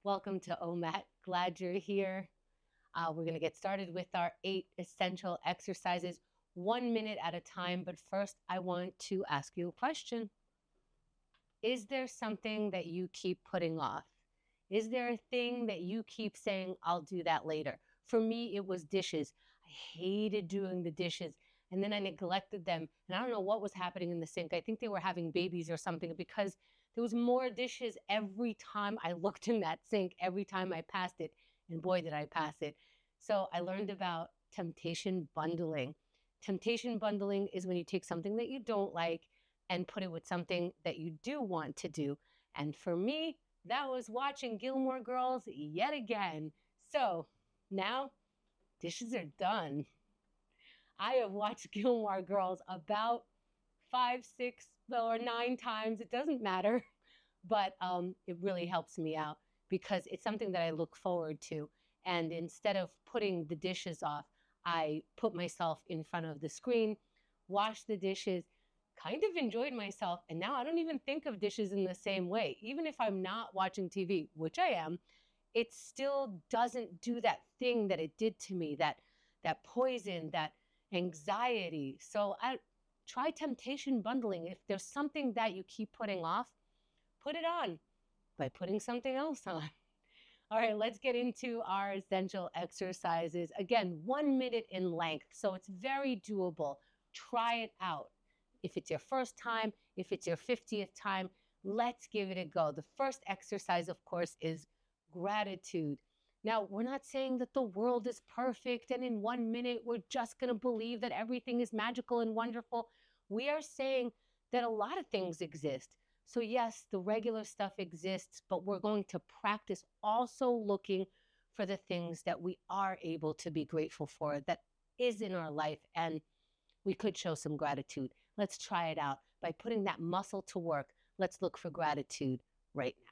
Welcome to OMAT. Glad you're here. We're going to get started with our 8 essential exercises, 1 minute at a time. But first, I want to ask you a question. Is there something that you keep putting off? Is there a thing that you keep saying, I'll do that later? For me, it was dishes. I hated doing the dishes. And then I neglected them. And I don't know what was happening in the sink. I think they were having babies or something because there was more dishes every time I looked in that sink, every time I passed it. And boy, did I pass it. So I learned about temptation bundling. Temptation bundling is when you take something that you don't like and put it with something that you do want to do. And for me, that was watching Gilmore Girls yet again. So now dishes are done. I have watched Gilmore Girls about 5, 6, or 9 times. It doesn't matter, but it really helps me out because it's something that I look forward to. And instead of putting the dishes off, I put myself in front of the screen, washed the dishes, kind of enjoyed myself. And now I don't even think of dishes in the same way. Even if I'm not watching TV, which I am, it still doesn't do that thing that it did to me, that poison, that anxiety. So I try temptation bundling. If there's something that you keep putting off, put it on by putting something else on. All right, let's get into our essential exercises. Again, 1 minute in length, so it's very doable. Try it out. If it's your first time, if it's your 50th time, let's give it a go. The first exercise, of course, is gratitude. Now, we're not saying that the world is perfect and in 1 minute we're just going to believe that everything is magical and wonderful. We are saying that a lot of things exist. So yes, the regular stuff exists, but we're going to practice also looking for the things that we are able to be grateful for, that is in our life, and we could show some gratitude. Let's try it out. By putting that muscle to work, let's look for gratitude right now.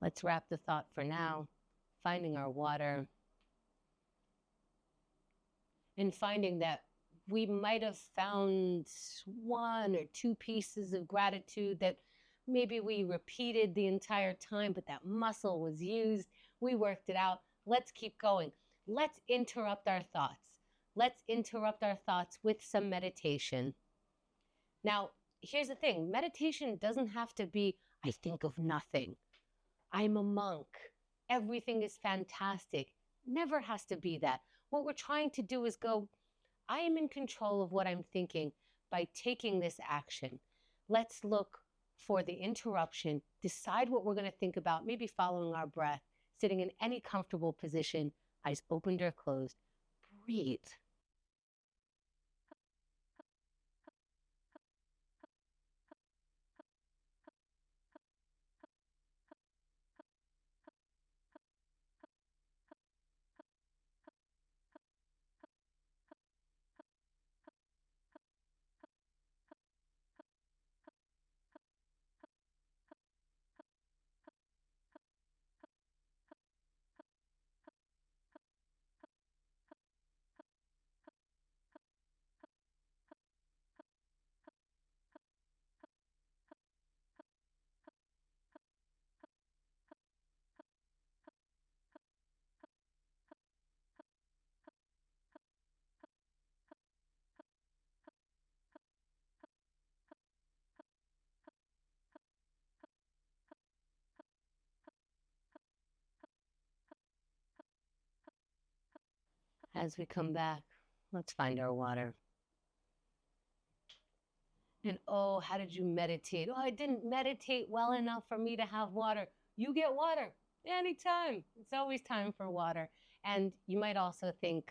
Let's wrap the thought for now, finding our water and finding that we might have found 1 or 2 pieces of gratitude that maybe we repeated the entire time, but that muscle was used. We worked it out. Let's keep going. Let's interrupt our thoughts. Let's interrupt our thoughts with some meditation. Now, here's the thing. Meditation doesn't have to be, I think of nothing. I'm a monk. Everything is fantastic. Never has to be that. What we're trying to do is go, I am in control of what I'm thinking by taking this action. Let's look for the interruption, decide what we're going to think about, maybe following our breath, sitting in any comfortable position, eyes opened or closed. Breathe. As we come back, let's find our water. And oh, how did you meditate? Oh, I didn't meditate well enough for me to have water. You get water anytime. It's always time for water. And you might also think,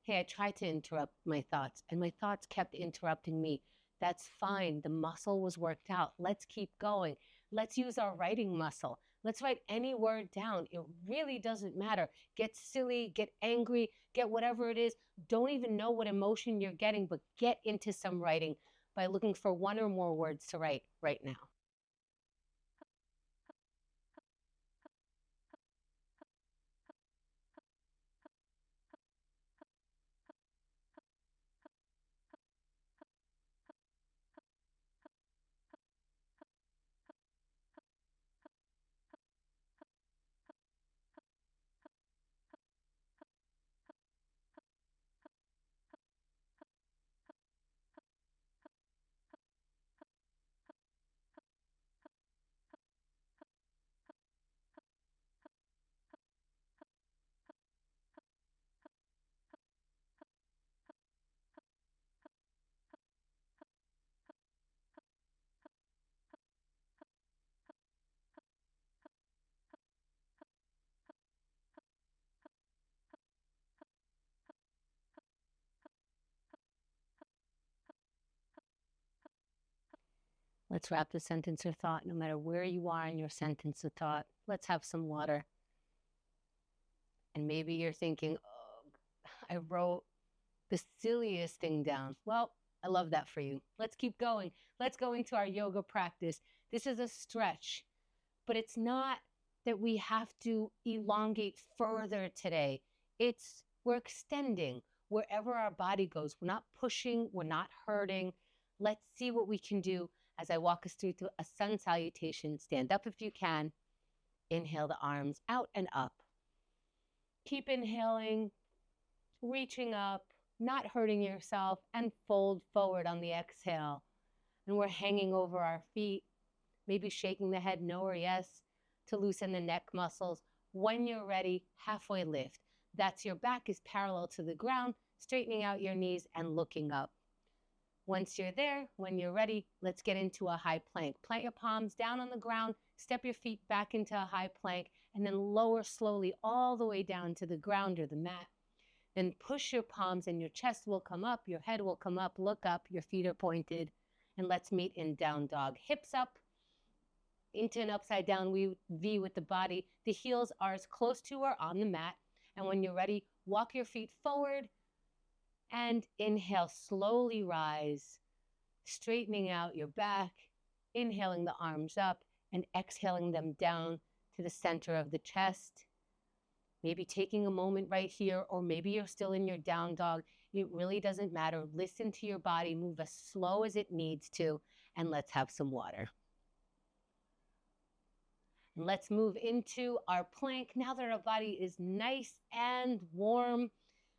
hey, I tried to interrupt my thoughts and my thoughts kept interrupting me. That's fine. The muscle was worked out. Let's keep going. Let's use our writing muscle. Let's write any word down. It really doesn't matter. Get silly, get angry, get whatever it is. Don't even know what emotion you're getting, but get into some writing by looking for one or more words to write right now. Let's wrap the sentence or thought, no matter where you are in your sentence or thought. Let's have some water. And maybe you're thinking, oh, I wrote the silliest thing down. Well, I love that for you. Let's keep going. Let's go into our yoga practice. This is a stretch, but it's not that we have to elongate further today. We're extending wherever our body goes. We're not pushing, we're not hurting. Let's see what we can do as I walk us through to a sun salutation. Stand up if you can. Inhale the arms out and up. Keep inhaling, reaching up, not hurting yourself, and fold forward on the exhale. And we're hanging over our feet, maybe shaking the head no or yes to loosen the neck muscles. When you're ready, halfway lift. That's your back is parallel to the ground, straightening out your knees and looking up. Once you're there, when you're ready, let's get into a high plank. Plant your palms down on the ground, step your feet back into a high plank, and then lower slowly all the way down to the ground or the mat. Then push your palms and your chest will come up, your head will come up, look up, your feet are pointed, and let's meet in down dog. Hips up into an upside down V with the body. The heels are as close to or on the mat. And when you're ready, walk your feet forward and inhale, slowly rise, straightening out your back, inhaling the arms up and exhaling them down to the center of the chest. Maybe taking a moment right here, or maybe you're still in your down dog. It really doesn't matter. Listen to your body, move as slow as it needs to, and let's have some water. Let's move into our plank. Now that our body is nice and warm,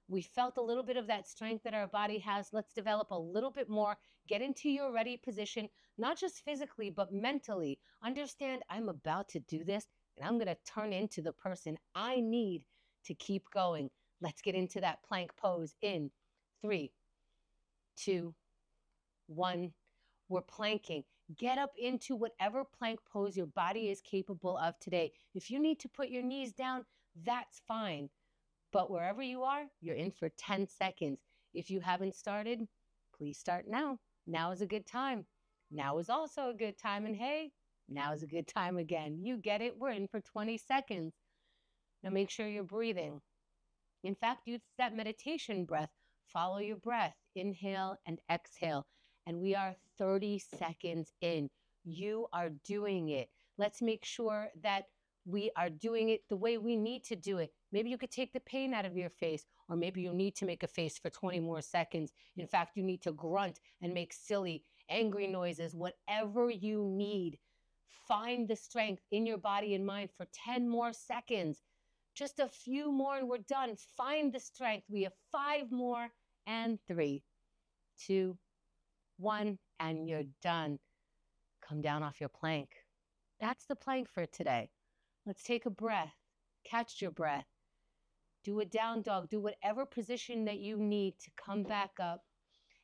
we felt a little bit of that strength that our body has. Let's develop a little bit more. Get into your ready position, not just physically, but mentally. Understand I'm about to do this, and I'm going to turn into the person I need to keep going. Let's get into that plank pose in 3, 2, 1. We're planking. Get up into whatever plank pose your body is capable of today. If you need to put your knees down, that's fine. But wherever you are, you're in for 10 seconds. If you haven't started, please start now. Now is a good time. Now is also a good time. And hey, now is a good time again. You get it. We're in for 20 seconds. Now make sure you're breathing. In fact, use that meditation breath. Follow your breath. Inhale and exhale. And we are 30 seconds in. You are doing it. Let's make sure that we are doing it the way we need to do it. Maybe you could take the pain out of your face, or maybe you need to make a face for 20 more seconds. In fact, you need to grunt and make silly, angry noises, whatever you need. Find the strength in your body and mind for 10 more seconds. Just a few more and we're done. Find the strength. We have 5 more and 3, 2, 1, and you're done. Come down off your plank. That's the plank for today. Let's take a breath. Catch your breath. do a down dog, do whatever position that you need to come back up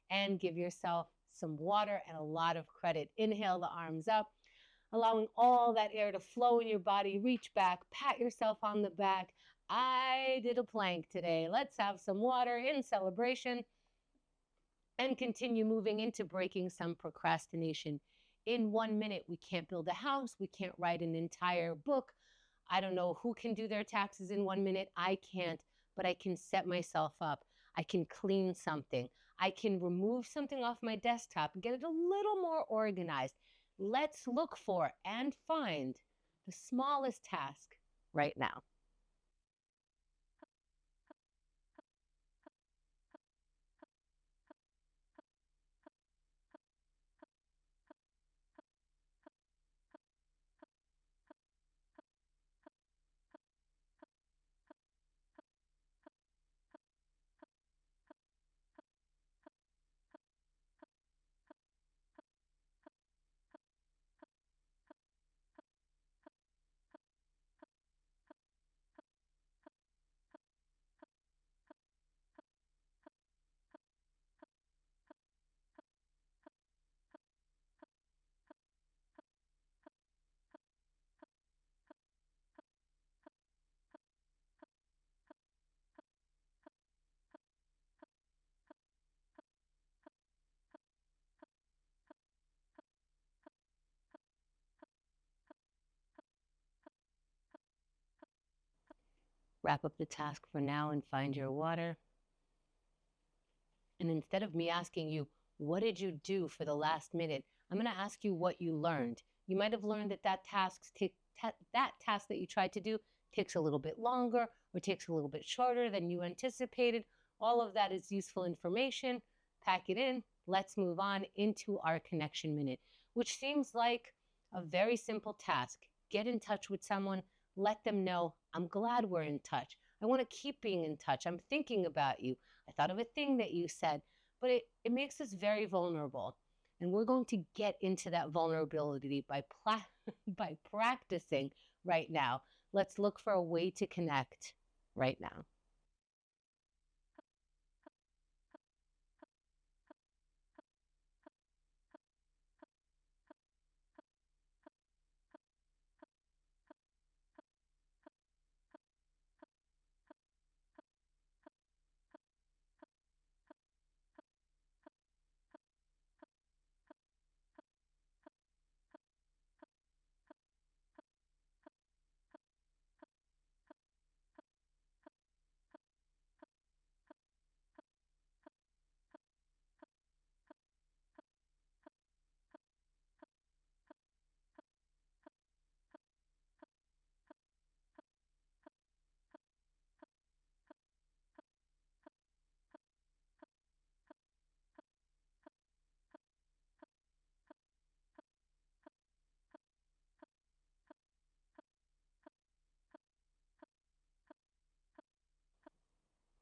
and give yourself some water and a lot of credit. Inhale the arms up, allowing all that air to flow in your body. Reach back, pat yourself on the back. I did a plank today. Let's have some water in celebration and continue moving into breaking some procrastination. In 1 minute, we can't build a house. We can't write an entire book. I don't know who can do their taxes in 1 minute. I can't, but I can set myself up. I can clean something. I can remove something off my desktop and get it a little more organized. Let's look for and find the smallest task right now. Wrap up the task for now and find your water. And instead of me asking you, what did you do for the last minute? I'm going to ask you what you learned. You might have learned that that task that you tried to do takes a little bit longer or takes a little bit shorter than you anticipated. All of that is useful information. Pack it in. Let's move on into our connection minute, which seems like a very simple task. Get in touch with someone. Let them know, I'm glad we're in touch. I want to keep being in touch. I'm thinking about you. I thought of a thing that you said, but it makes us very vulnerable. And we're going to get into that vulnerability by practicing right now. Let's look for a way to connect right now.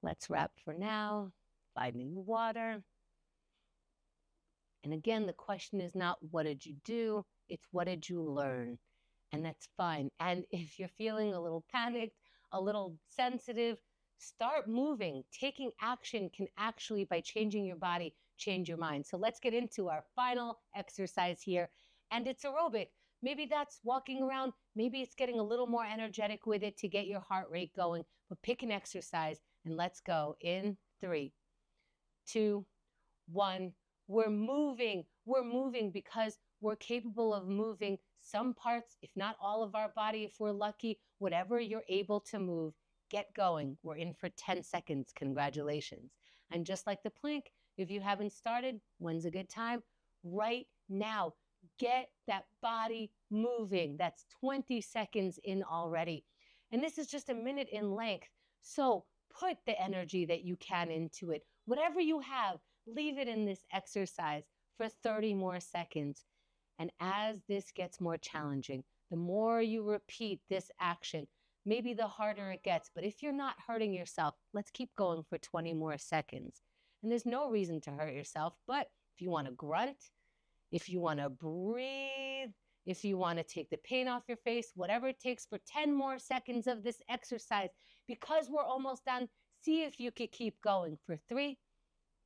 Let's wrap for now, finding water. And again, the question is not what did you do, it's what did you learn? And that's fine. And if you're feeling a little panicked, a little sensitive, start moving. Taking action can actually, by changing your body, change your mind. So let's get into our final exercise here. And it's aerobic. Maybe that's walking around. Maybe it's getting a little more energetic with it to get your heart rate going. But pick an exercise and let's go in 3, 2, 1. We're moving because we're capable of moving some parts, if not all of our body, if we're lucky. Whatever you're able to move, get going. We're in for 10 seconds. Congratulations. And just like the plank, if you haven't started, when's a good time? Right now. Get that body moving. That's 20 seconds in already. And this is just a minute in length. So put the energy that you can into it. Whatever you have, leave it in this exercise for 30 more seconds. And as this gets more challenging, the more you repeat this action, maybe the harder it gets. But if you're not hurting yourself, let's keep going for 20 more seconds. And there's no reason to hurt yourself, but if you want to grunt, if you want to breathe, If you want to take the pain off your face, whatever it takes for 10 more seconds of this exercise, because we're almost done, see if you could keep going for 3,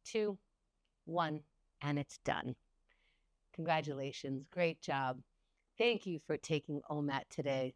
2, 1, and it's done. Congratulations. Great job. Thank you for taking OMAT today.